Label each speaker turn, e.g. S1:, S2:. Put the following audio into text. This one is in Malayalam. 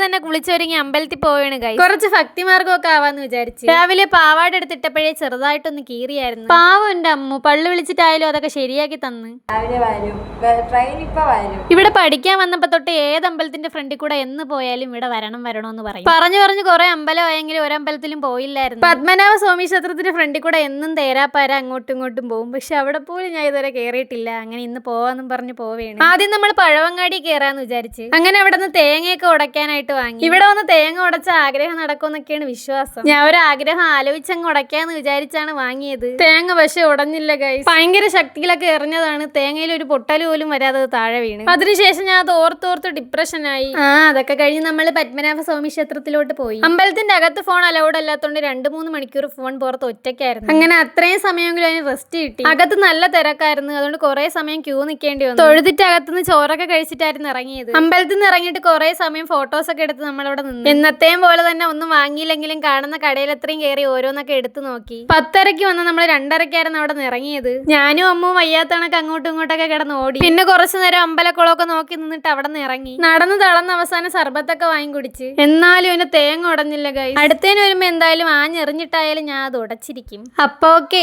S1: തന്നെ കുളിച്ചൊരുങ്ങി അമ്പലത്തിൽ പോവാണ് ഗൈസ്. കുറച്ച് ഭക്തിമാർഗമൊക്കെ ആവാന്ന് വിചാരിച്ചു. രാവിലെ പാവാട എടുത്തിട്ടപ്പോഴേ ചെറുതായിട്ടൊന്ന് കീറിയായിരുന്നു. പാവം എന്റെ അമ്മു പള്ളു വിളിച്ചിട്ടായാലും അതൊക്കെ ശരിയാക്കി തന്ന്. ഇവിടെ പഠിക്കാൻ വന്നപ്പോ തൊട്ട് ഏത് അമ്പലത്തിന്റെ ഫ്രണ്ടിൽ കൂടെ എന്ന് പോയാലും ഇവിടെ വരണമെന്ന് പറയും. പറഞ്ഞു കുറെ അമ്പലമായെങ്കിലും ഒരമ്പലത്തിലും പോയില്ലായിരുന്നു. പത്മനാഭ സ്വാമി ക്ഷേത്രത്തിന്റെ ഫ്രണ്ടിൽ കൂടെ എന്നും തേരാപ്പാര അങ്ങോട്ടും ഇങ്ങോട്ടും പോകും. പക്ഷെ അവിടെ പോലും ഞാൻ ഇതുവരെ കേറിയിട്ടില്ല. അങ്ങനെ ഇന്ന് പോവാന്നും പറഞ്ഞു പോവേണ്. ആദ്യം നമ്മൾ പഴവങ്ങാടി കേറാന്ന് വിചാരിച്ച് അങ്ങനെ അവിടെ നിന്ന് തേങ്ങയൊക്കെ ഉടയ്ക്കാനായിട്ട് വാങ്ങി. ഇവിടെ വന്ന് തേങ്ങ ഉടച്ച ആഗ്രഹം നടക്കുമെന്നൊക്കെയാണ് വിശ്വാസം. ഞാൻ ഒരു ആഗ്രഹം ആലോചിച്ചങ്ങ് ഉടയ്ക്കാന്ന് വിചാരിച്ചാണ് വാങ്ങിയത്. തേങ്ങ പക്ഷെ ഉടഞ്ഞില്ല ഗൈസ്. ഭയങ്കര ശക്തിയിലൊക്കെ എറിഞ്ഞതാണ്. തേങ്ങയിൽ ഒരു പൊട്ടൽ പോലും വരാതെ താഴെ വീണ്. അതിനുശേഷം ഞാൻ അത് ഓർത്തോർത്ത് ഡിപ്രഷനായി. അതൊക്കെ കഴിഞ്ഞ് നമ്മൾ പത്മനാഭ സ്വാമി ക്ഷേത്രത്തിലോട്ട് പോയി. അമ്പലത്തിന്റെ അകത്ത് ഫോൺ അലൗഡ് അല്ലാത്തോണ്ട് 2-3 മണിക്കൂർ ഫോൺ പുറത്ത് ഒറ്റയ്ക്കായിരുന്നു. അങ്ങനെ അത്രയും സമയമെങ്കിലും അതിന് റെസ്റ്റ് കിട്ടി. അകത്ത് നല്ല തിരക്കായിരുന്നു. അതുകൊണ്ട് കുറെ സമയം ക്യൂ നിൽക്കേണ്ടി വന്നു. തൊഴുതിട്ട് അകത്തുനിന്ന് ചോറൊക്കെ കഴിച്ചിട്ടായിരുന്നു ഇറങ്ങിയത്. അമ്പലത്തിൽ നിന്ന് ഇറങ്ങിയിട്ട് കുറെ സമയം ഫോട്ടോസ് ഒക്കെ എടുത്ത് നമ്മളവിടെ നിന്ന്. എന്നത്തെയും പോലെ തന്നെ ഒന്നും വാങ്ങിയില്ലെങ്കിലും കാണുന്ന കടയിൽ അത്രയും കയറി ഓരോന്നൊക്കെ എടുത്തു നോക്കി. 10:30 വന്ന് നമ്മൾ 2:30 അവിടെ നിന്ന് ഇറങ്ങിയത്. ഞാനും അമ്മും വയ്യാത്തണക്ക് അങ്ങോട്ടും ഇങ്ങോട്ടൊക്കെ കിടന്ന് ഓടി. പിന്നെ കുറച്ചു നേരം അമ്പലക്കുളമൊക്കെ നോക്കി നിന്നിട്ട് അവിടെ നിന്ന് ഇറങ്ങി. നടന്ന് തളർന്ന അവസാനം സർബത്തൊക്കെ വാങ്ങി കുടിച്ച്. എന്നാലും അതിന് തേങ്ങ ഉടഞ്ഞില്ല ഗൈസ്. അടുത്തേന് വരുമ്പോ എന്തായാലും ആഞ്ഞെറിഞ്ഞിട്ടായാലും ഞാൻ അത് ഉടച്ചിരിക്കും. അപ്പൊ ഓക്കെ.